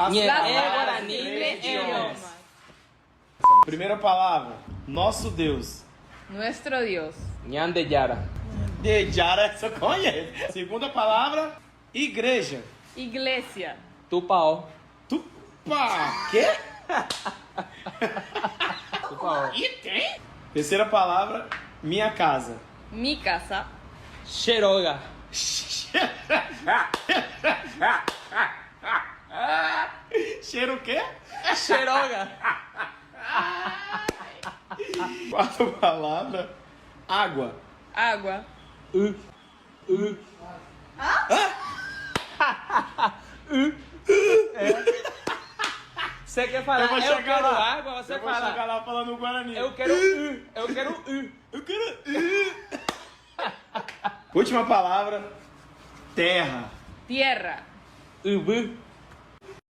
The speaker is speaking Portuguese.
Guarani, idiomas. idiomas. Primeira palavra, nosso Deus. Nuestro Dios. Nyandejara. De Jara, essa eu conheço. Segunda palavra, igreja. Iglesia. Tupao. Tupá. Quê? Tupao. E tem? Terceira palavra, minha casa. Mi casa. Xeroga. Cheiro o quê? Xeroga. Quarta palavra, água. Agua. Você quer falar? Eu quero água, você eu vou chegar fala. lá falando Guarani. Eu quero eu quero Eu quero. Última palavra, terra. Tierra. Ubu.